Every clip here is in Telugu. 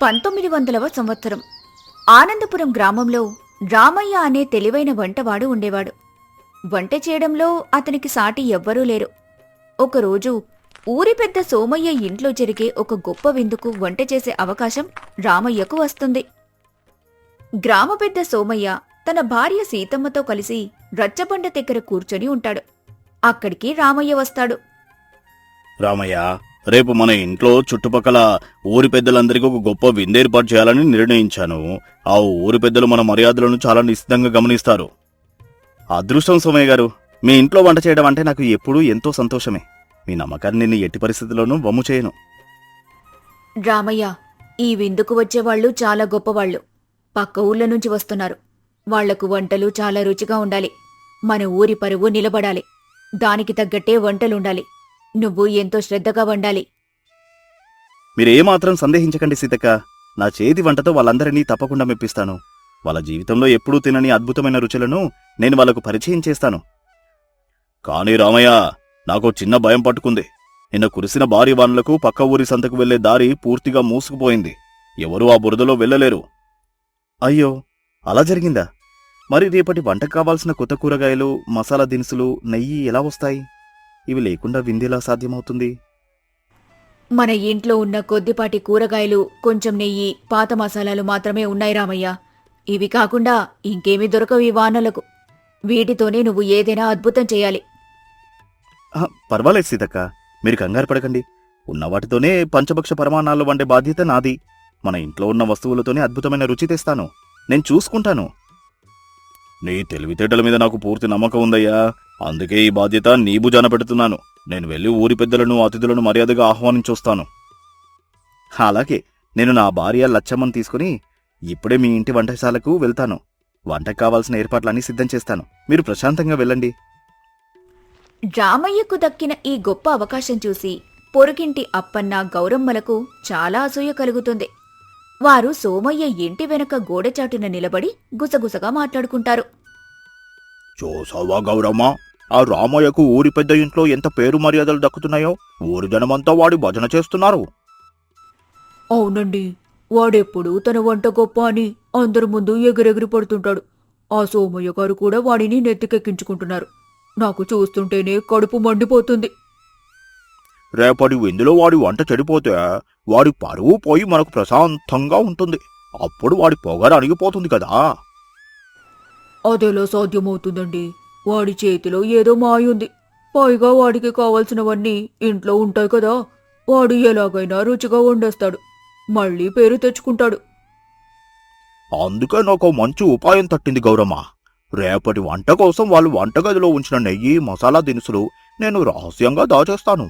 1900వ సంవత్సరం ఆనందపురం గ్రామంలో రామయ్య అనే తెలివైన వంటవాడు ఉండేవాడు. వంట చేయడంలో అతనికి సాటి ఎవ్వరూ లేరు. ఒకరోజు ఊరి పెద్ద సోమయ్య ఇంట్లో జరిగే ఒక గొప్ప విందుకు వంట చేసే అవకాశం రామయ్యకు వస్తుంది. గ్రామ పెద్ద సోమయ్య తన భార్య సీతమ్మతో కలిసి రచ్చబండ దగ్గర కూర్చొని ఉంటాడు. అక్కడికి రామయ్య వస్తాడు. రామయ్య, రేపు మన ఇంట్లో చుట్టుపక్కల ఊరి పెద్దలందరికీ ఒక గొప్ప విందేర్పాటు చేయాలని నిర్ణయించాను. ఆ ఊరి పెద్దలు మన మర్యాదలను చాలా నిశ్చితంగా గమనిస్తారు. అదృష్టం సోమయ్య గారు, మీ ఇంట్లో వంట చేయడం అంటే నాకు ఎప్పుడూ ఎంతో సంతోషమే. మీ నమ్మకాన్ని నేను ఎట్టి పరిస్థితుల్లోనూ వమ్ము చేయను. రామయ్య, ఈ విందుకు వచ్చేవాళ్లు చాలా గొప్పవాళ్లు. పక్క ఊళ్ళ నుంచి వస్తున్నారు. వాళ్లకు వంటలు చాలా రుచిగా ఉండాలి. మన ఊరి పరువు నిలబడాలి. దానికి తగ్గట్టే వంటలుండాలి. నువ్వు ఎంతో శ్రద్ధగా వండాలి. మీరేమాత్రం సందేహించకండి సీతక్క. నా చేతి వంటతో వాళ్ళందరినీ తప్పకుండా మెప్పిస్తాను. వాళ్ళ జీవితంలో ఎప్పుడూ తినని అద్భుతమైన రుచులను నేను వాళ్లకు పరిచయం చేస్తాను. కానీ రామయ్య, నాకో చిన్న భయం పట్టుకుంది. నిన్న కురిసిన భారీ వానలకు పక్క ఊరి సంతకు వెళ్లే దారి పూర్తిగా మూసుకుపోయింది. ఎవరూ ఆ బురదలో వెళ్లలేరు. అయ్యో, అలా జరిగిందా? మరి రేపటి వంటకు కావాల్సిన కొత్త కూరగాయలు, మసాలా దినుసులు, నెయ్యి ఎలా వస్తాయి? ఇవి లేకుండా విందెలా సాధ్యమవుతుంది? మన ఇంట్లో ఉన్న కొద్దిపాటి కూరగాయలు, కొంచెం నెయ్యి, పాత మసాలాలు మాత్రమే ఉన్నాయి రామయ్య. ఇవి కాకుండా ఇంకేమీ దొరకవు ఈ వానలకు. వీటితోనే నువ్వు ఏదైనా అద్భుతం చేయాలి. పర్వాలేదు సీతక్క, మీరు కంగారు పడకండి. ఉన్న వాటితోనే పంచభక్ష పరమాణాలు వండే బాధ్యత నాది. మన ఇంట్లో ఉన్న వస్తువులతోనే అద్భుతమైన రుచి తెస్తాను. నేను చూసుకుంటాను. నీ తెలివితేటల మీద నాకు పూర్తి నమ్మకం ఉందయ్యా. అందుకే ఈ బాధ్యత నీ భుజాన పెడుతున్నాను. నేను వెళ్లి ఊరి పెద్దలను, అతిథులను మర్యాదగా ఆహ్వానించొస్తాను. అలాగే, నేను నా భార్య లచ్చమ్మని తీసుకుని ఇప్పుడే మీ ఇంటి వంటశాలకు వెళ్తాను. వంటకు కావాల్సిన ఏర్పాట్లన్నీ సిద్ధం చేస్తాను. మీరు ప్రశాంతంగా వెళ్ళండి. రామయ్యకు దక్కిన ఈ గొప్ప అవకాశం చూసి పొరుగింటి అప్పన్న, గౌరమ్మలకు చాలా అసూయ కలుగుతుంది. వారు సోమయ్య ఇంటి వెనక గోడచాటున నిలబడి గుసగుసగా మాట్లాడుకుంటారు. చూసావా గౌరమ్మ, ఆ రామయ్యకు ఊరి పెద్ద ఇంట్లో ఎంత పేరు మర్యాదలు దక్కుతున్నాయో. ఊరి జనమంతా వాడి భజన చేస్తున్నారు. అవునండి, వాడెప్పుడూ తన వంట గొప్ప అని అందరి ముందు ఎగిరెగిరి పడుతుంటాడు. ఆ సోమయ్య గారు కూడా వాడిని నెత్తికెక్కించుకుంటున్నారు. నాకు చూస్తుంటేనే కడుపు మండిపోతుంది. రేపటి విందులో వాడి వంట చెడిపోతే వాడి పరువు పోయి మనకు ప్రశాంతంగా ఉంటుంది. అప్పుడు వాడి పొగర అణిగిపోతుంది కదా. అదెలా సాధ్యమవుతుందండి? వాడి చేతిలో ఏదో మాయుంది. పైగా వాడికి కావలసినవన్నీ ఇంట్లో ఉంటాయి కదా. వాడు ఎలాగైనా రుచిగా వండేస్తాడు. మళ్ళీ పేరు తెచ్చుకుంటాడు. అందుకే నాకు మంచి ఉపాయం తట్టింది గౌరమ్మ. రేపటి వంట కోసం వాళ్ళు వంటగదిలో ఉంచిన నెయ్యి, మసాలా దినుసులు నేను రహస్యంగా దాచేస్తాను.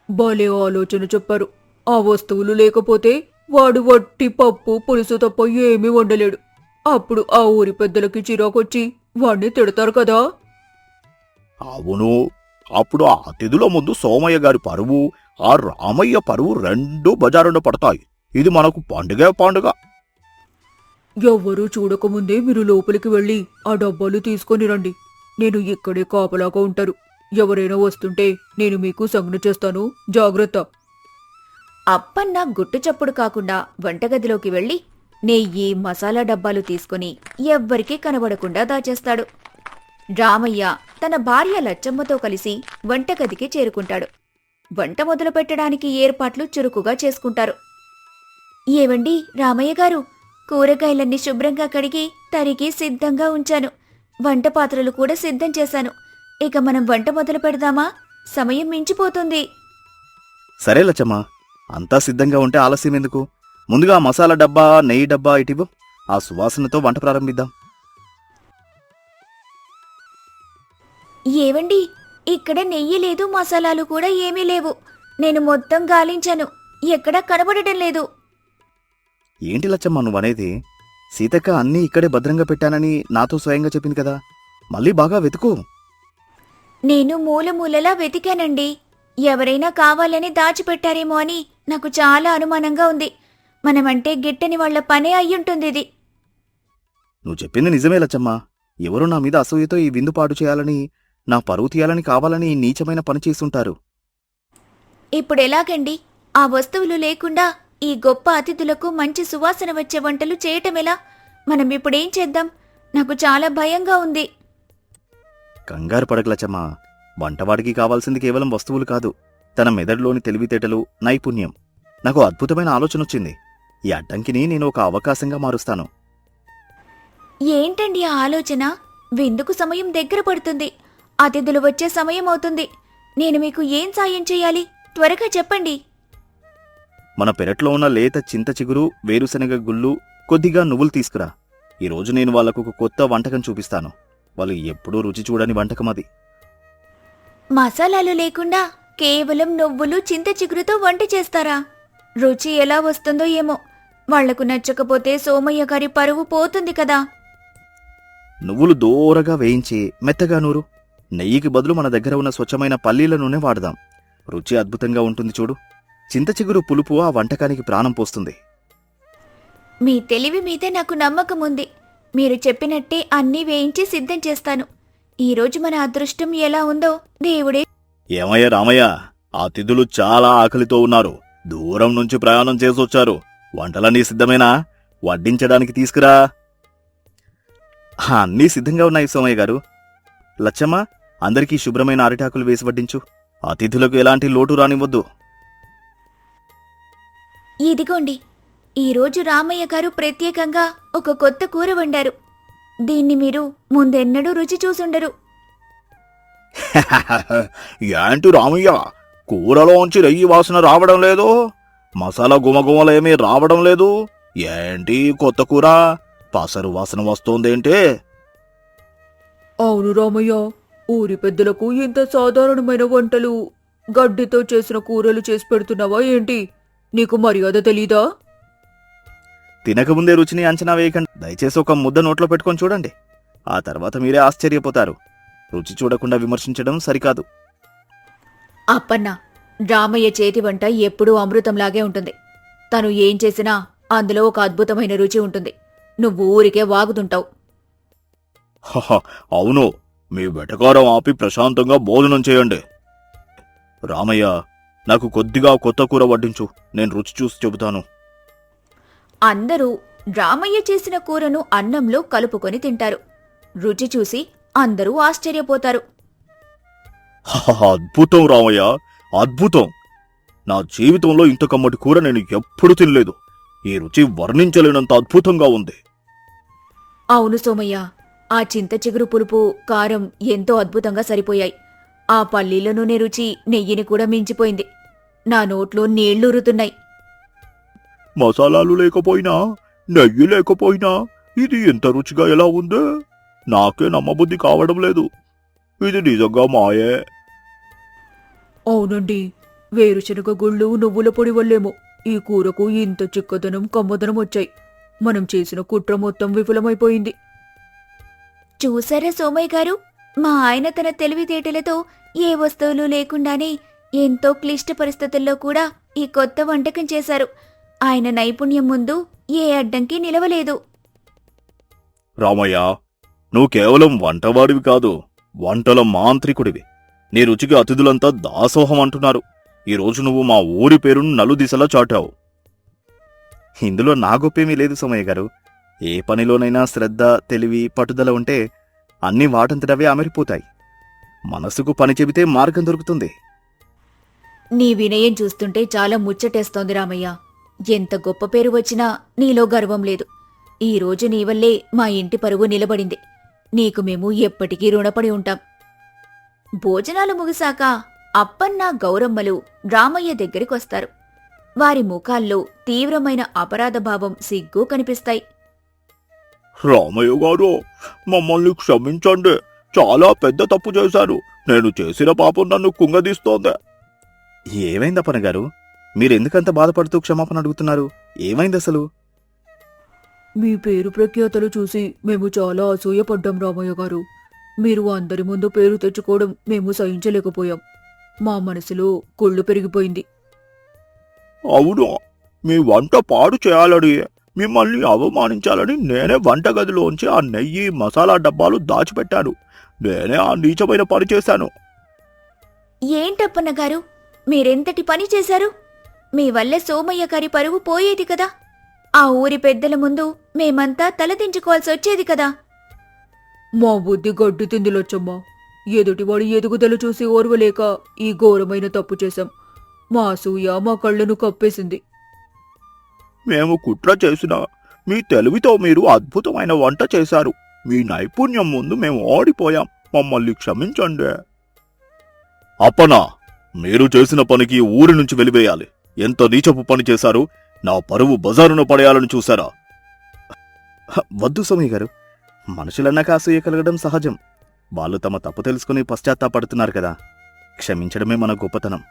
భలే ఆలోచన చెప్పారు. ఆ వస్తువులు లేకపోతే వాడు వట్టి పప్పు, పులుసు తప్ప ఏమీ వండలేడు. అప్పుడు ఆ ఊరి పెద్దలకి చిరాకొచ్చి వాణ్ణి తిడతారు కదా. అవును, అప్పుడు ఆ అతిథుల ముందు సోమయ్య గారి పరువు, ఆ రామయ్య పరువు రెండూ బజారున పడతాయి. ఇది మనకు పండుగే పండుగ. ఎవ్వరూ చూడకముందే మీరు లోపలికి వెళ్లి ఆ డబ్బాలు తీసుకొని రండి. నేను ఇక్కడే కాపలాగా ఉంటారు. ఎవరైనా వస్తుంటే నేను మీకు సంజ్ఞ చేస్తాను. జాగ్రత్త. అప్పన్న గుట్టు చప్పుడు కాకుండా వంటగదిలోకి వెళ్లి నెయ్యి, మసాలా డబ్బాలు తీసుకుని ఎవ్వరికీ కనబడకుండా దాచేస్తాడు. రామయ్య తన భార్య లచ్చమ్మతో కలిసి వంటగదికి చేరుకుంటాడు. వంట మొదలు పెట్టడానికి ఏర్పాట్లు చురుకుగా చేసుకుంటారు. ఏవండి రామయ్య గారు, కూరగాయలన్నీ శుభ్రంగా కడిగి తరిగి సిద్ధంగా ఉంచాను. వంట పాత్రలు కూడా సిద్ధం చేశాను. ఇక మనం వంట మొదలు పెడదామా? సమయం మించిపోతుంది. సరే లచ్చమ్మ, అంతా సిద్ధంగా ఉంటే ఆలస్యం ఎందుకు? ముందుగా మసాలా డబ్బా, నెయ్యి డబ్బా ఇటివ్వు. ఆ సువాసనతో వంట ప్రారంభిద్దాం. ఏవండి, ఇక్కడ నెయ్యి లేదు, మసాలాలు కూడా ఏమీ లేవు. నేను మొత్తం గాలించాను. ఎక్కడా కనబడటం లేదు. ఏంటి లచ్చమ్మ నువ్వనేది? సీతక్క అన్నీ ఇక్కడే భద్రంగా పెట్టానని నాతో స్వయంగా చెప్పింది కదా. మళ్ళీ బాగా వెతుకు. నేను మూలమూలలా వెతికానండి. ఎవరైనా కావాలని దాచిపెట్టారేమో అని నాకు చాలా అనుమానంగా ఉంది. మనమంటే గిట్టని వాళ్ల పనే అయ్యుంటుంది ఇది. నువ్వు చెప్పింది నిజమే లచ్చమ్మ. ఎవరో నా మీద అసూయతో ఈ విందు పాడు చేయాలని, నా పరువు తీయాలని కావాలని నీచమైన పని చేసుంటారు. ఇప్పుడెలాగండి? ఆ వస్తువులు లేకుండా ఈ గొప్ప అతిథులకు మంచి సువాసన వచ్చే వంటలు చేయటమెలా? మనం ఇప్పుడేం చేద్దాం? నాకు చాలా భయంగా ఉంది. కంగారు పడకలచ్చమ్మా. వంటవాడికి కావాల్సింది కేవలం వస్తువులు కాదు, తన మెదడులోని తెలివితేటలు, నైపుణ్యం. నాకు అద్భుతమైన ఆలోచనొచ్చింది. ఈ అడ్డంకిని నేను ఒక అవకాశంగా మారుస్తాను. ఏంటండి ఆ ఆలోచన? విందుకు సమయం దగ్గర పడుతుంది. అతిథులు వచ్చే సమయం అవుతుంది. నేను మీకు ఏం సాయం చేయాలి? త్వరగా చెప్పండి. మన పెరట్లో ఉన్న లేత చింత చిగురు, వేరుశనగ గుళ్ళు, కొద్దిగా నువ్వులు తీసుకురా. ఈరోజు నేను వాళ్లకు ఒక కొత్త వంటకం చూపిస్తాను. వాళ్ళు ఎప్పుడూ రుచి చూడని వంటకం అది. మసాలాలు లేకుండా కేవలం నువ్వులు, చింత చిగురుతో వంట చేస్తారా? రుచి ఎలా వస్తుందో ఏమో. వాళ్లకు నచ్చకపోతే సోమయ్య గారి పరువు పోతుంది కదా. నువ్వులు దోరగా వేయించి మెత్తగా నూరు. నెయ్యికి బదులు మన దగ్గర ఉన్న స్వచ్ఛమైన పల్లీల నూనె వాడదాం. రుచి అద్భుతంగా ఉంటుంది చూడు. చింత చిగురు పులుపు ఆ వంటకానికి ప్రాణం పోస్తుంది. మీ తెలివి మీద నాకు నమ్మకం ఉంది. మీరు చెప్పినట్టే అన్నీ వేయించి సిద్ధం చేస్తాను. ఈరోజు మన అదృష్టం ఎలా ఉందో దేవుడే. ఏమయ్య రామయ్య, ఆ అతిథులు చాలా ఆకలితో ఉన్నారు. దూరం నుంచి ప్రయాణం చేసొచ్చారు. వంటలన్నీ సిద్ధమేనా? వడ్డించడానికి తీసుకురా. అన్నీ సిద్ధంగా ఉన్నాయి సోమయ్య గారు. లచ్చమ్మ, అందరికీ శుభ్రమైన అరిటాకులు వేసి వడ్డించు. అతిథులకు ఎలాంటి లోటు రానివ్వద్దు. ఇదిగోండి, ఈరోజు రామయ్య గారు ప్రత్యేకంగా ఒక కొత్త కూర వండారు. దీన్ని మీరు ముందెన్నడూ రుచి చూసుండరు. ఏంటి రామయ్య, కూరలోంచి నెయ్యి వాసన రావడం లేదు? మసాలా గుమగుమలేమీ రావడం లేదు. ఏంటి కొత్త కూర? పసరు వాసన వస్తోందేంటే? అవును రామయ్య, ఊరి పెద్దలకు ఇంత సాధారణమైన వంటలు, గడ్డితో చేసిన కూరలు చేసి పెడుతున్నావా ఏంటి? నీకు మర్యాద తెలీదా? తినకముందే రుచిని అంచనా వేయకండి. దయచేసి ఒక ముద్ద నోట్లో పెట్టుకొని చూడండి. ఆ తర్వాత మీరే ఆశ్చర్యపోతారు. రుచి చూడకుండా విమర్శించడం సరికాదు. అప్పన్న, రామయ్య చేతి వంట ఎప్పుడూ అమృతంలాగే ఉంటుంది. తను ఏం చేసినా అందులో ఒక అద్భుతమైన రుచి ఉంటుంది. నువ్వు ఊరికే వాగుతుంటావు. అవును, మీ వెటకారం ఆపి ప్రశాంతంగా భోజనం చేయండి. రామయ్య, నాకు కొద్దిగా కొత్త కూర వడ్డించు. నేను రుచి చూసి చెబుతాను. అందరూ రామయ్య చేసిన కూరను అన్నంలో కలుపుకొని తింటారు. రుచి చూసి అందరూ ఆశ్చర్యపోతారు. అద్భుతం రామయ్య, అద్భుతం. నా జీవితంలో ఇంత కమ్మటి కూర నేను ఎప్పుడూ తినలేదు. ఈ రుచి వర్ణించలేనంత అద్భుతంగా ఉంది. అవును సోమయ్య, ఆ చింత చిగురు పులుపు, కారం ఎంతో అద్భుతంగా సరిపోయాయి. ఆ పల్లీల నూనె రుచి నెయ్యిని కూడా మించిపోయింది. నా నోట్లో నీళ్లూరుతున్నాయి. మసాలాలు లేకపోయినా, నెయ్యి లేకపోయినా ఇది ఎంత రుచిగా ఎలా ఉందే? నాకే నమ్మబుద్ధి కావడం లేదు. ఇది నిజంగా మాయే. అవునండి, వేరుశనగ గుళ్ళు, నువ్వుల పొడి వల్లేమో ఈ కూరకు ఇంత చిక్కదనం, కమ్మదనం వచ్చాయి. మనం చేసిన కుట్ర మొత్తం విఫలమైపోయింది. చూసారా సోమయ్య గారు, మా ఆయన తన తెలివితేటలతో ఏ వస్తువులు లేకుండానే ఎంతో క్లిష్ట పరిస్థితుల్లో కూడా ఈ కొత్త వంటకం చేశారు. ఆయన నైపుణ్యం ముందు ఏ అడ్డంకి నిలవలేదు. రామయ్య, నువ్వు కేవలం వంటవాడివి కాదు, వంటల మాంత్రికుడివి. నీ రుచికి అతిథులంతా దాసోహం అంటున్నారు. ఈరోజు నువ్వు మా ఊరి పేరును నలుదిశలా చాటావు. ఇందులో నా గొప్పేమీ లేదు సోమయ్య గారు. ఏ పనిలోనైనా శ్రద్ధ, తెలివి, పట్టుదల ఉంటే అన్నీ వాటంతటవే అమరిపోతాయి. మనసుకు పని చెబితే మార్గం దొరుకుతుంది. నీ వినయం చూస్తుంటే చాలా ముచ్చటేస్తోంది రామయ్య. ఎంత గొప్ప పేరు వచ్చినా నీలో గర్వం లేదు. ఈరోజు నీవల్లే మా ఇంటి పరువు నిలబడింది. నీకు మేము ఎప్పటికీ రుణపడి ఉంటాం. భోజనాలు ముగిశాక అప్పన్న, గౌరమ్మలు రామయ్య దగ్గరికొస్తారు. వారి ముఖాల్లో తీవ్రమైన అపరాధభావం, సిగ్గు కనిపిస్తాయి. రామయ్య గారు, మమ్మల్ని క్షమించండి. చాలా పెద్ద తప్పు చేశాను. నేను చేసిన పాపం నన్ను కుంగదీస్తోంది. ఏమైందప్పన గారు? మీరెందుకంత బాధపడుతూ క్షమాపణ అడుగుతున్నారు? ఏమైంది అసలు? మీ పేరు ప్రఖ్యాతలు చూసి మేము చాలా అసూయపడ్డాం రామయ్య గారు. మీరు అందరి ముందు పేరు తెచ్చుకోవడం మేము సహించలేకపోయాం. మా మనసులో కొళ్ళు పెరిగిపోయింది. అవును, మీ వంట పాడు చేయాలని, మిమ్మల్ని అవమానించాలని నేనే వంటగదిలోంచి ఆ నెయ్యి, మసాలా డబ్బాలు దాచిపెట్టాను. నేనే ఆ నీచమైన పని చేశాను. ఏంటప్పన్న గారు, మీరెంతటి పని చేశారు? మీ వల్ల సోమయ్య గారి పరువు పోయేది కదా. ఆ ఊరి పెద్దల ముందు మేమంతా తలదించుకోవాల్సి వచ్చేది కదా. మా బుద్ధి గడ్డి తింది లచ్చమ్మ. ఎదుటివాడి ఎదుగుదల చూసి ఓర్వలేక ఈ ఘోరమైన తప్పు చేశాం. మా అసూయ మా కళ్ళను కప్పేసింది. మేము కుట్ర చేసినా మీ తెలివితో మీరు అద్భుతమైన వంట చేశారు. మీ నైపుణ్యం ముందు మేము ఓడిపోయాం. మమ్మల్ని క్షమించండి. అప్పనా, మీరు చేసిన పనికి ఊరి నుంచి వెలివేయాలి. ఎంత నీచపు పని చేశారు. నా పరువు బజారున పడేయాలని చూశారా? వద్దు సోమయ్య గారు, మనుషులన్నాక అసూయ కలగడం సహజం. వాళ్ళు తమ తప్పు తెలుసుకుని పశ్చాత్తాపడుతున్నారు కదా. క్షమించడమే మన గొప్పతనం.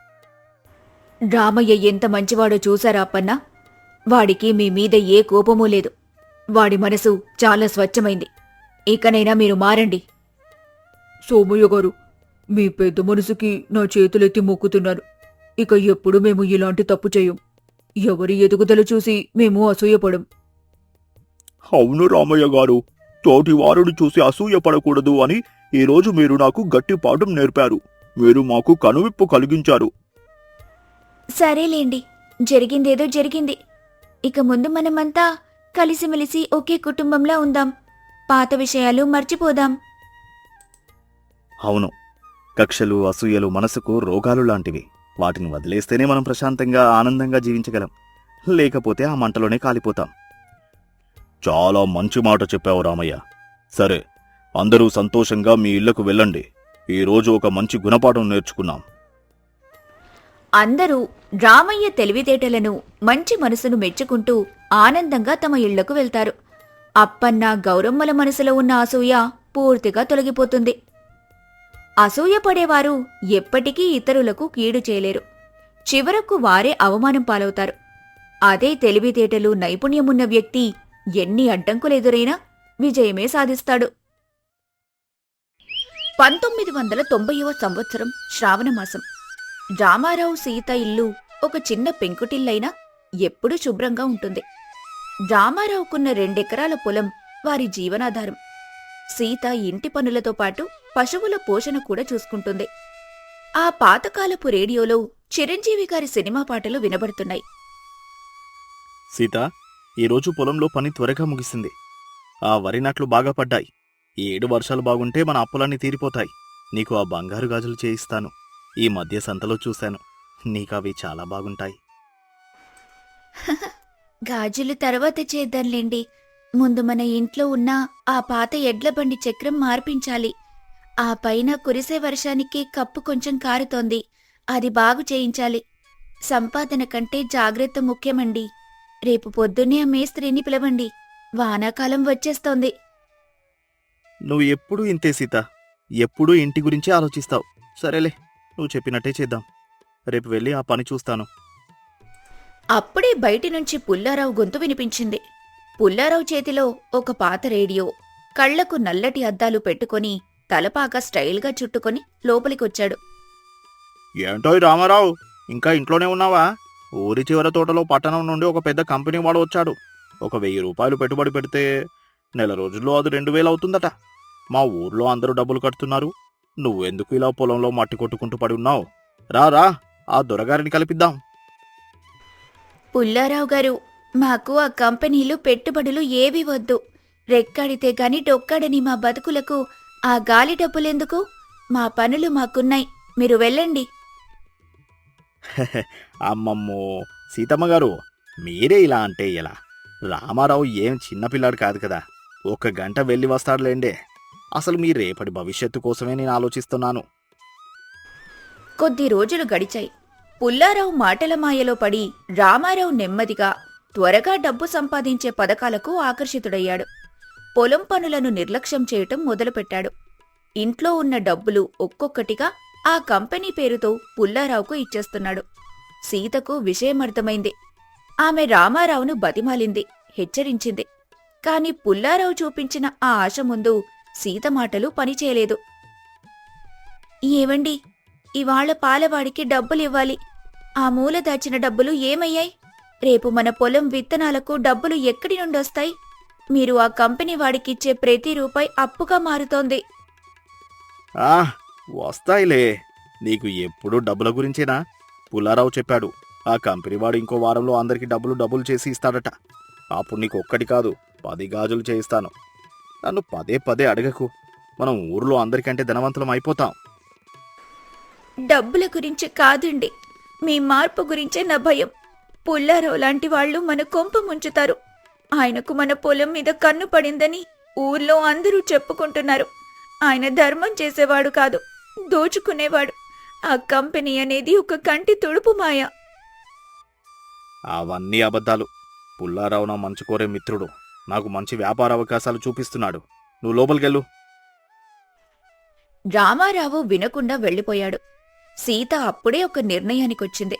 రామయ్య ఎంత మంచివాడో చూశారా అప్పన్నా? వాడికి మీ మీద ఏ కోపమూ లేదు. వాడి మనసు చాలా స్వచ్ఛమైంది. ఇకనైనా మీరు మారండి. సోమయ్య గారు, మీ పెద్ద మనసుకి నా చేతులెత్తి మొక్కుతున్నాను. ఇక ఎప్పుడు మేము ఇలాంటి తప్పు చేయం. ఎవరి ఎదుగుదల చూసి మేము అసూయపడం. అవును రామయ్య గారు, తోటి వారిని చూసి అసూయపడకూడదు అని ఈరోజు మీరు నాకు గట్టి పాఠం నేర్పారు. మీరు మాకు కనువిప్పు కలిగించారు. సరేలేండి, జరిగిందేదో జరిగింది. ఇక ముందు మనమంతా కలిసిమెలిసి ఒకే కుటుంబంలా ఉందాం. పాత విషయాలు మర్చిపోదాం. అవును, కక్షలు అసూయలు మనసుకు రోగాలు లాంటివి. వాటిని వదిలేస్తేనే మనం ప్రశాంతంగా ఆనందంగా జీవించగలం. లేకపోతే ఆ మంటలోనే కాలిపోతాం. చాలా మంచి మాట చెప్పావు రామయ్య. సరే, అందరూ సంతోషంగా మీ ఇళ్లకు వెళ్ళండి. ఈరోజు ఒక మంచి గుణపాఠం నేర్చుకున్నాం. అందరూ రామయ్య తెలివితేటలను, మంచి మనసును మెచ్చుకుంటూ ఆనందంగా తమ ఇళ్లకు వెళ్తారు. అప్పన్న, గౌరమ్మల మనసులో ఉన్న అసూయ పూర్తిగా తొలగిపోతుంది. అసూయ పడేవారు ఎప్పటికీ ఇతరులకు కీడు చేయలేరు. చివరకు వారే అవమానం పాలవుతారు. అదే తెలివితేటలు, నైపుణ్యమున్న వ్యక్తి ఎన్ని అడ్డంకులెదురైనా విజయమే సాధిస్తాడు. 1990వ సంవత్సరం శ్రావణమాసం. రామారావు సీత ఇల్లు ఒక చిన్న పెంకుటిల్లైనా ఎప్పుడూ శుభ్రంగా ఉంటుంది. రామారావుకున్న 2 ఎకరాల పొలం వారి జీవనాధారం. సీత ఇంటి పనులతో పాటు పశువుల పోషణ కూడా చూసుకుంటుంది. ఆ పాతకాలపు రేడియోలో చిరంజీవి గారి సినిమా పాటలు వినబడుతున్నాయి. సీత, ఈరోజు పొలంలో పని త్వరగా ముగిసింది. ఆ వరి నాట్లు బాగా పడ్డాయి. ఈ 7 వర్షాలు బాగుంటే మన అప్పులన్నీ తీరిపోతాయి. నీకు ఆ బంగారు గాజులు చేయిస్తాను. ఈ మధ్య సంతలో చూశాను. నీకవి చాలా బాగుంటాయి. గాజులు తర్వాత చేద్దాంలేండి. ముందు మన ఇంట్లో ఉన్న ఆ పాత ఎడ్ల బండి చక్రం మార్పించాలి. ఆ పైన కురిసే వర్షానికి కప్పు కొంచెం కారుతోంది. అది బాగు చేయించాలి. సంపాదన కంటే జాగ్రత్త ముఖ్యమండి. రేపు పొద్దున్నే ఆ మేస్త్రిని పిలవండి. వానాకాలం వచ్చేస్తోంది. నువ్వు ఎప్పుడూ ఇంతే సీత, ఎప్పుడూ ఇంటి గురించే ఆలోచిస్తావు. సరేలే, నువ్వు చెప్పినట్టే చేద్దాం. రేపు వెళ్ళి ఆ పని చూస్తాను. అప్పుడే బయటి నుంచి పుల్లారావు గొంతు వినిపించింది. పుల్లారావు చేతిలో ఒక పాత రేడియో, కళ్లకు నల్లటి అద్దాలు పెట్టుకొని తలపాక స్టైల్గా చుట్టుకొని లోపలికొచ్చాడు. ఏంటోయ్ రామారావు, ఇంకా ఇంట్లోనే ఉన్నావా? ఊరి చివర తోటలో పట్టణం నుండి ఒక పెద్ద కంపెనీ వాడు వచ్చాడు. ఒక 1000 రూపాయలు పెట్టుబడి పెడితే నెల రోజుల్లో అది 2000 అవుతుందట. మా ఊర్లో అందరూ డబ్బులు కడుతున్నారు. నువ్వెందుకు ఇలా పొలంలో మట్టి కొట్టుకుంటూ పడి ఉన్నావు? రా, ఆ దొరగారిని కలిపిద్దాం. పుల్లారావు గారు, మాకు ఆ కంపెనీలు పెట్టుబడులు ఏవీ వద్దు. రెక్కాడితే గాని డొక్కాడని మా బతుకులకు ఆ గాలి డబ్బులెందుకు? మా పనులు మాకున్నాయి. మీరు వెళ్ళండి. అమ్మమ్మో సీతమ్మ గారు, మీరే ఇలా అంటే ఎలా? రామారావు ఏం చిన్నపిల్లాడు కాదు కదా. 1 గంట వెళ్ళి వస్తాడులేండే. అసలు మీ రేపటి భవిష్యత్తు కోసమే నేను ఆలోచిస్తున్నాను. కొద్ది రోజులు గడిచాయి. పుల్లారావు మాటల మాయలో పడి రామారావు నెమ్మదిగా, త్వరగా డబ్బు సంపాదించే పథకాలకు ఆకర్షితుడయ్యాడు. పొలం పనులను నిర్లక్ష్యం చేయటం మొదలుపెట్టాడు. ఇంట్లో ఉన్న డబ్బులు ఒక్కొక్కటిగా ఆ కంపెనీ పేరుతో పుల్లారావుకు ఇచ్చేస్తున్నాడు. సీతకు విషయమర్థమైంది. ఆమె రామారావును బతిమాలింది, హెచ్చరించింది. కాని పుల్లారావు చూపించిన ఆ ఆశ ముందు సీత మాటలు పనిచేయలేదు. ఏవండి, ఇవాళ పాలవాడికి డబ్బులివ్వాలి. ఆ మూల దాచిన డబ్బులు ఏమయ్యాయి? రేపు మన పొలం విత్తనాలకు డబ్బులు ఎక్కడి నుండొస్తాయి? మీరు ఆ కంపెనీ వాడికిచ్చే ప్రతి రూపాయి అప్పుగా మారుతోంది. వస్తాయిలే. నీకు ఎప్పుడూ డబ్బుల గురించేనా? పుల్లారావు చెప్పాడు, ఆ కంపెనీ వాడు ఇంకో వారంలో అందరికి డబ్బులు చేసి ఇస్తాడట. అప్పుడు నీకు ఒక్కటి కాదు 10 గాజులు చేయిస్తాను. నన్ను పదే పదే అడగకు. మనం ఊర్లో అందరికంటే ధనవంతులం అయిపోతాం. డబ్బుల గురించి కాదండి, మీ మార్పు గురించే నా భయం. పుల్లారావు లాంటి వాళ్ళు మన కొంప ముంచుతారు. ఆయనకు మన పొలం మీద కన్ను పడిందని ఊర్లో అందరూ చెప్పుకుంటున్నారు. ఆయన ధర్మం చేసేవాడు కాదు, దోచుకునేవాడు. ఆ కంపెనీ అనేది ఒక కంటి తుడుపు మాయ. అవన్నీ అబద్ధాలు. పుల్లారావు నా మంచి కోరే మిత్రుడు. నాకు మంచి వ్యాపార అవకాశాలు చూపిస్తున్నాడు. నువ్వు లోపలికెళ్ళు. రామారావు వినకుండా వెళ్ళిపోయాడు. సీత అప్పుడే ఒక నిర్ణయానికొచ్చింది.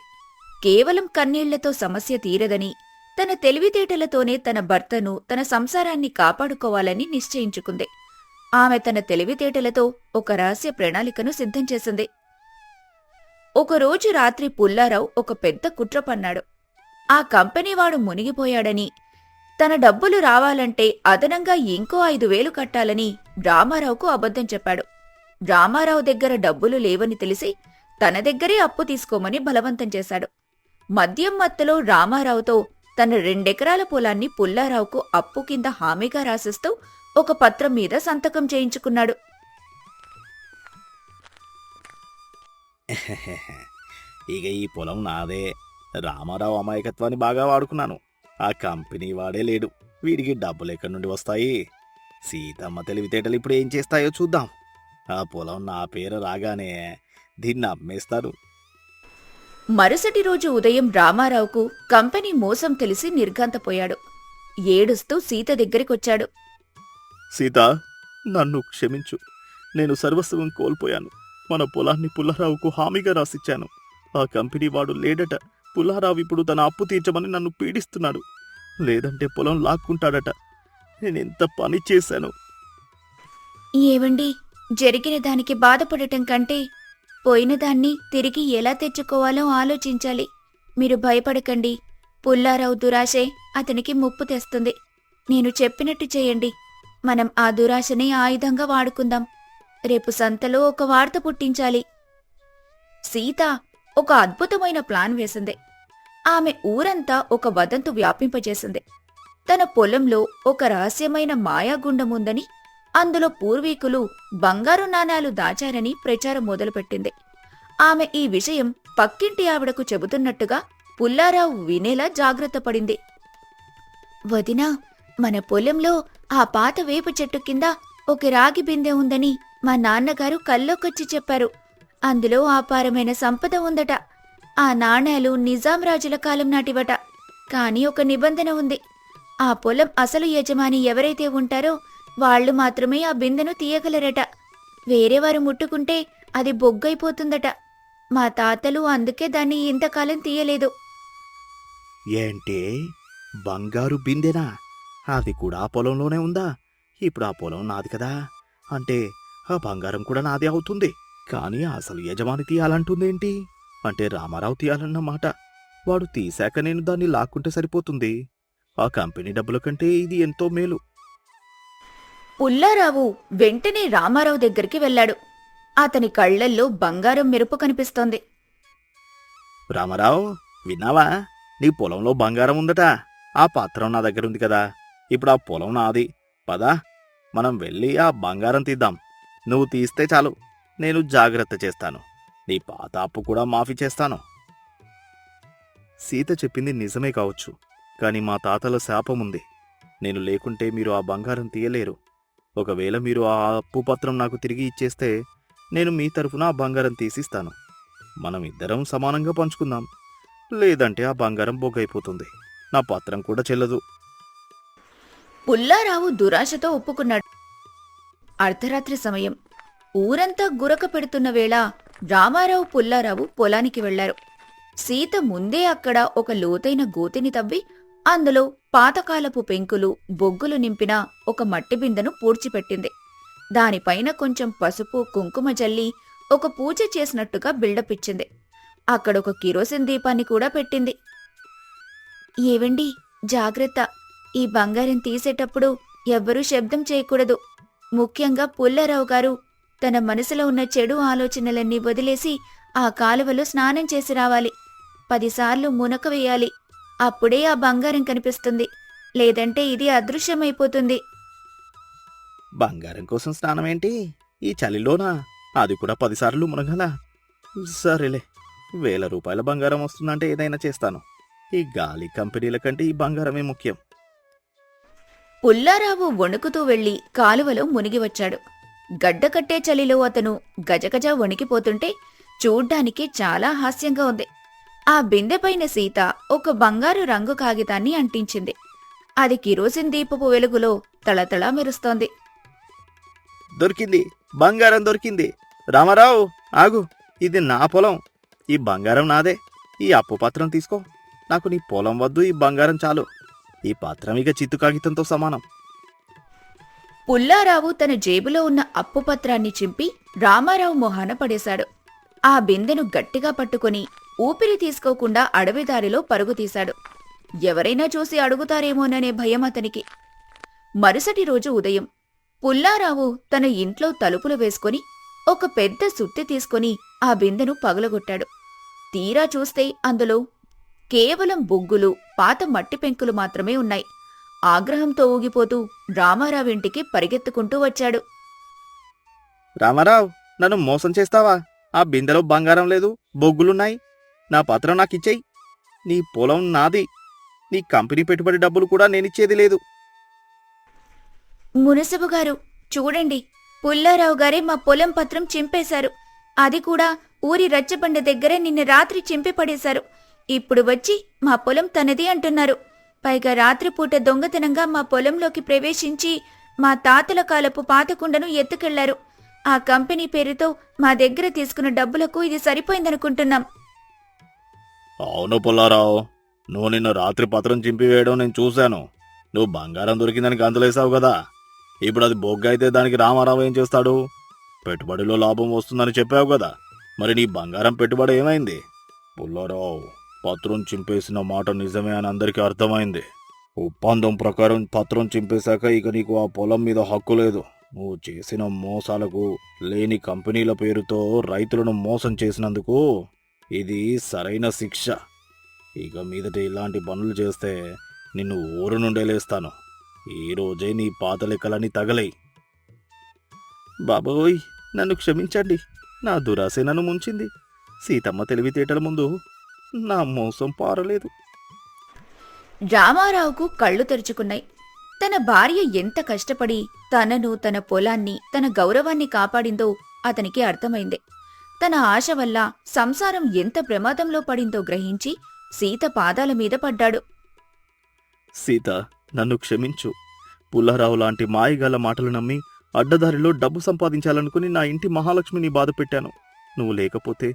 కేవలం కన్నీళ్లతో సమస్య తీరదని, తన తెలివితేటలతోనే తన భర్తను, తన సంసారాన్ని కాపాడుకోవాలని నిశ్చయించుకుంది. ఆమె తన తెలివితేటలతో ఒక రహస్య ప్రణాళికను సిద్ధం చేసింది. ఒకరోజు రాత్రి పుల్లారావు ఒక పెద్ద కుట్ర పన్నాడు. ఆ కంపెనీవాడు మునిగిపోయాడని, తన డబ్బులు రావాలంటే అదనంగా ఇంకో 5,000 కట్టాలని రామారావుకు అబద్ధం చెప్పాడు. రామారావు దగ్గర డబ్బులు లేవని తెలిసి తన దగ్గరే అప్పు తీసుకోమని బలవంతం చేశాడు. మద్యం మత్తులో రామారావుతో తన 2 ఎకరాల పొలాన్ని పుల్లారావుకు అప్పు కింద హామీగా రాసిస్తూ ఒక పత్రం మీద సంతకం చేయించుకున్నాడు. ఇక ఈ పొలం నాదే. రామారావు అమాయకత్వాన్ని బాగా వాడుకున్నాను. ఆ కంపెనీ వాడే లేడు. వీడికి డబ్బులు ఎక్కడి నుండి వస్తాయి? సీతమ్మ తెలివితేటలు ఇప్పుడు ఏం చేస్తాయో చూద్దాం. ఆ పొలం నా పేరు రాగానే దీన్ని అమ్మేస్తాను. మరుసటి రోజు ఉదయం రామారావుకు కంపెనీ మోసం తెలిసి నిర్ఘాంతపోయాడు. ఏడుస్తూ సీత దగ్గరికొచ్చాడు. సీత, నన్ను క్షమించు. నేను సర్వస్వం కోల్పోయాను. మన పొలాన్ని పుల్లారావుకు హామీగా రాసిచ్చాను. ఆ కంపెనీ వాడు లేడట. పుల్లారావు ఇప్పుడు తన అప్పు తీర్చమని నన్ను పీడిస్తున్నాడు. లేదంటే పొలం లాక్కుంటాడట. నేనెంత పని చేశాను. ఏవండి, జరిగిన దానికి బాధపడటం కంటే పోయిన దాన్ని తిరిగి ఎలా తెచ్చుకోవాలో ఆలోచించాలి. మీరు భయపడకండి. పుల్లారావు దురాశే అతనికి ముప్పు తెస్తుంది. నేను చెప్పినట్టు చేయండి. మనం ఆ దురాశని ఆయుధంగా వాడుకుందాం. రేపు సంతలో ఒక వార్త పుట్టించాలి. సీత ఒక అద్భుతమైన ప్లాన్ వేసింది. ఆమె ఊరంతా ఒక వదంతు వ్యాపింపజేసింది. తన పొలంలో ఒక రహస్యమైన మాయాగుండముందని, అందులో పూర్వీకులు బంగారు నాణాలు దాచారని ప్రచారం మొదలుపెట్టింది. ఆమె ఈ విషయం పక్కింటి ఆవిడకు చెబుతున్నట్టుగా పుల్లారావు వినేలా జాగ్రత్త పడింది. వదినా, మన పొలంలో ఆ పాత వేప చెట్టు కింద ఒక రాగి బిందె ఉందని మా నాన్నగారు కల్లోకొచ్చి చెప్పారు. అందులో అపారమైన సంపద ఉందట. ఆ నాణేలు నిజాం రాజుల కాలం నాటివట. కాని ఒక నిబంధన ఉంది. ఆ పొలం అసలు యజమాని ఎవరైతే ఉంటారో వాళ్లు మాత్రమే ఆ బిందెను తీయగలరట. వేరేవారు ముట్టుకుంటే అది బొగ్గైపోతుందట. మా తాతలు అందుకే దాన్ని ఇంతకాలం తీయలేదు. ఏంటే, బంగారు బిందెనా? అది కూడా ఆ పొలంలోనే ఉందా? ఇప్పుడు ఆ పొలం నాది కదా. అంటే ఆ బంగారం కూడా నాదే అవుతుంది. కానీ అసలు యజమాని తీయాలంటుందేంటి? అంటే రామారావు తీయాలన్నమాట. వాడు తీశాక నేను దాన్ని లాక్కుంటే సరిపోతుంది. ఆ కంపెనీ డబ్బుల కంటే ఇది ఎంతో మేలు. పుల్లారావు వెంటనే రామారావు దగ్గరికి వెళ్ళాడు. అతని కళ్లల్లో బంగారం మెరుపు కనిపిస్తోంది. రామారావు, విన్నావా? నీ పొలంలో బంగారం ఉందట. ఆ పత్రం నా దగ్గరుంది కదా. ఇప్పుడు ఆ పొలం నాది. పదా, మనం వెళ్ళి ఆ బంగారం తీద్దాం. నువ్వు తీస్తే చాలు, నేను జాగ్రత్త చేస్తాను. నీ పాత అప్పు కూడా మాఫీ చేస్తాను. సీత చెప్పింది నిజమే కావచ్చు, కాని మా తాతల శాపముంది. నేను లేకుంటే మీరు ఆ బంగారం తీయలేరు. ఒకవేళ మీరు ఆ అప్పు పత్రం నాకు తిరిగి ఇచ్చేస్తే నేను మీ తరఫున ఆ బంగారం తీసిస్తాను. మనం ఇద్దరం సమానంగా పంచుకుందాం. లేదంటే ఆ బంగారం బొగ్గైపోతుంది. నా పత్రం కూడా చెల్లదు. పుల్లారావు దురాశతో ఒప్పుకున్నాడు. అర్ధరాత్రి సమయం. ఊరంతా గురక పెడుతున్న వేళ రామారావు పుల్లారావు పొలానికి వెళ్లారు. సీత ముందే అక్కడ ఒక లోతైన గోతిని తవ్వి అందులో పాతకాలపు పెంకులు, బొగ్గులు నింపిన ఒక మట్టి బిందెను పూడ్చిపెట్టింది. దానిపైన కొంచెం పసుపు, కుంకుమ జల్లి ఒక పూజ చేసినట్టుగా బిల్డప్ ఇచ్చింది. అక్కడొక కిరోసిన్ దీపాన్ని కూడా పెట్టింది. ఏవండి, జాగ్రత్త. ఈ బంగారం తీసేటప్పుడు ఎవ్వరూ శబ్దం చేయకూడదు. ముఖ్యంగా పుల్లారావు గారు తన మనసులో ఉన్న చెడు ఆలోచనలన్నీ వదిలేసి ఆ కాలువలో స్నానం చేసి రావాలి. 10 సార్లు మునక వేయాలి. అప్పుడే ఆ బంగారం కనిపిస్తుంది. లేదంటే ఇది అదృశ్యమైపోతుంది. బంగారం కోసం స్నానం ఏంటి ఈ చలిలోనా? అది కూడా 10 సార్లు మునగాల? సరేలే, 1000 రూపాయల బంగారం వస్తుందంటే ఏదైనా చేస్తాను. ఈ గాలి కంపెనీల కంటే ఈ బంగారమే ముఖ్యం. పుల్లారావు వణుకుతూ వెళ్లి కాలువలో మునిగి వచ్చాడు. గడ్డకట్టే చలిలో అతను గజగజ వణికిపోతుంటే చూడ్డానికి చాలా హాస్యంగా ఉంది. ఆ బిందెపైన సీత ఒక బంగారు రంగు కాగితాన్ని అంటించింది. అది కిరోసిన్ దీపపు వెలుగులో తళతళా మెరుస్తోంది. దొరికింది, బంగారం దొరికింది. రామారావు ఆగు, ఇది నా పొలం. ఈ బంగారం నాదే. ఈ అప్పు పత్రం తీసుకో. నాకు నీ పొలం వద్దు, ఈ బంగారం చాలు. ఈ పత్రం ఇక చిత్తు కాగితంతో సమానం. పుల్లారావు తన జేబులో ఉన్న అప్పు పత్రాన్ని చింపి రామారావు మొహాన పడేశాడు. ఆ బిందెను గట్టిగా పట్టుకుని ఊపిరి తీసుకోకుండా అడవిదారిలో పరుగు తీశాడు. ఎవరైనా చూసి అడుగుతారేమోననే భయం అతనికి. మరుసటి రోజు ఉదయం పుల్లారావు తన ఇంట్లో తలుపులు వేసుకుని ఒక పెద్ద సుత్తి తీసుకుని ఆ బిందెను పగులగొట్టాడు. తీరా చూస్తే అందులో కేవలం బొగ్గులు, పాత మట్టి పెంకులు మాత్రమే ఉన్నాయి. ఆగ్రహంతో ఊగిపోతూ రామారావింటికి పరిగెత్తుకుంటూ వచ్చాడు. రామారావు, నన్ను మోసం చేస్తావా? ఆ బిందెలో బంగారం లేదు, బొగ్గులున్నాయి. నా పత్రం నాకిచ్చేయి. నీ పొలం నాది. నీ కంపెనీ పెట్టుబడి డబ్బులు కూడా నేనిచ్చేది లేదు. మునసబు గారు, చూడండి, పుల్లారావు గారే మా పొలం పత్రం చింపేశారు. అది కూడా ఊరి రచ్చబండ దగ్గరే నిన్న రాత్రి చింపిపడేశారు. ఇప్పుడు వచ్చి మా పొలం తనది అంటున్నారు. పైగా రాత్రిపూట దొంగతనంగా మా పొలంలోకి ప్రవేశించి మా తాతల కాలపు పాతకుండను ఎత్తుకెళ్లారు. ఆ కంపెనీ పేరుతో మా దగ్గర తీసుకున్న డబ్బులకు ఇది సరిపోయిందనుకుంటున్నాం. అవును పుల్లారావు, నువ్వు నిన్న రాత్రి పత్రం చింపివేయడం నేను చూశాను. నువ్వు బంగారం దొరికిందని గంతులేసావు కదా. ఇప్పుడు అది బొగ్గు అయితే దానికి రామారావు ఏం చేస్తాడు? పెట్టుబడిలో లాభం వస్తుందని చెప్పావు కదా. మరి నీ బంగారం పెట్టుబడి ఏమైంది? పుల్లారావు, పత్రం చింపేసిన మాట నిజమే అని అందరికీ అర్థమైంది. ఒప్పందం ప్రకారం పత్రం చింపేశాక ఇక నీకు ఆ పొలం మీద హక్కు లేదు. నువ్వు చేసిన మోసాలకు, లేని కంపెనీల పేరుతో రైతులను మోసం చేసినందుకు ఇది సరైన శిక్ష. ఇక మీదట ఇలాంటి పనులు చేస్తే నిన్ను ఊరు నుండే లేస్తాను. ఈరోజే నీ పాత లెక్కలని తగలై. బాబోయ్, నన్ను క్షమించండి. నా దురాశే నన్ను ముంచింది. సీతమ్మ తెలివితేటల ముందు నా మోసం పారలేదు. రామారావుకు కళ్ళు తెరుచుకున్నాయి. తన భార్య ఎంత కష్టపడి తనను, తన పొలాన్ని, తన గౌరవాన్ని కాపాడిందో అతనికి అర్థమైంది. తన ఆశ వల్ల సంసారం ఎంత ప్రమాదంలో పడిందో గ్రహించి సీత పాదాల మీద పడ్డాడు. సీత, నన్ను క్షమించు. పుల్లారావు లాంటి మాయగాల మాటలు నమ్మి అడ్డదారిలో డబ్బు సంపాదించాలనుకుని నా ఇంటి మహాలక్ష్మిని బాధ పెట్టాను. నువ్వు లేకపోతే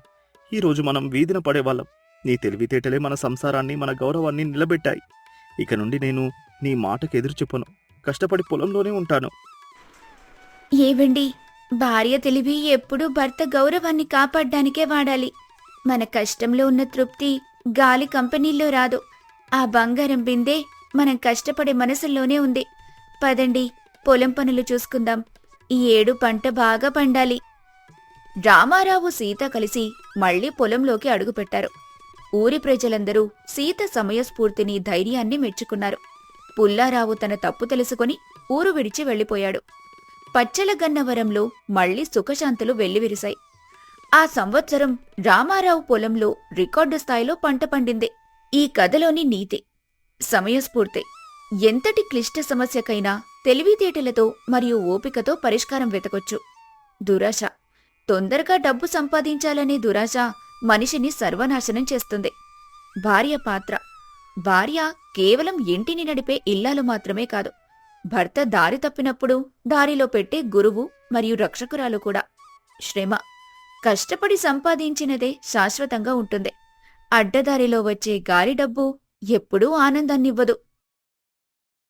ఈరోజు మనం వీధిన పడేవాళ్ళం. నీ తెలివితేటలే మన సంసారాన్ని, మన గౌరవాన్ని నిలబెట్టాయి. ఇక నుండి నేను నీ మాటకు ఎదురు చెప్పను. కష్టపడి పొలంలోనే ఉంటాను. ఏవండి, భార్య తెలివి ఎప్పుడూ భర్త గౌరవాన్ని కాపాడ్డానికే వాడాలి. మన కష్టంలో ఉన్న తృప్తి గాలి కంపెనీల్లో రాదు. ఆ బంగారం బిందే మనం కష్టపడే మనసుల్లోనే ఉంది. పదండి, పొలం పనులు చూసుకుందాం. ఈ ఏడు పంట బాగా పండాలి. రామారావు, సీత కలిసి మళ్లీ పొలంలోకి అడుగుపెట్టారు. ఊరి ప్రజలందరూ సీత సమయస్ఫూర్తిని, ధైర్యాన్ని మెచ్చుకున్నారు. పుల్లారావు తన తప్పు తెలుసుకుని ఊరు విడిచి వెళ్లిపోయాడు. పచ్చల గన్నవరంలో మళ్లీ సుఖశాంతులు వెల్లివిరిశాయి. ఆ సంవత్సరం రామారావు పొలంలో రికార్డు స్థాయిలో పంట పండింది. ఈ కథలోని నీతి సమయస్ఫూర్తి. ఎంతటి క్లిష్ట సమస్యకైనా తెలివితేటలతో మరియు ఓపికతో పరిష్కారం వెతకొచ్చు. దురాశ, తొందరగా డబ్బు సంపాదించాలనే దురాశ మనిషిని సర్వనాశనం చేస్తుంది. భార్య పాత్ర. భార్య కేవలం ఇంటిని నడిపే ఇల్లాలు మాత్రమే కాదు, భర్త దారి తప్పినప్పుడు దారిలో పెట్టే గురువు మరియు రక్షకురాలు కూడా. శ్రమ. కష్టపడి సంపాదించినదే శాశ్వతంగా ఉంటుంది. అడ్డదారిలో వచ్చే గాలి డబ్బు ఎప్పుడూ ఆనందాన్నివ్వదు.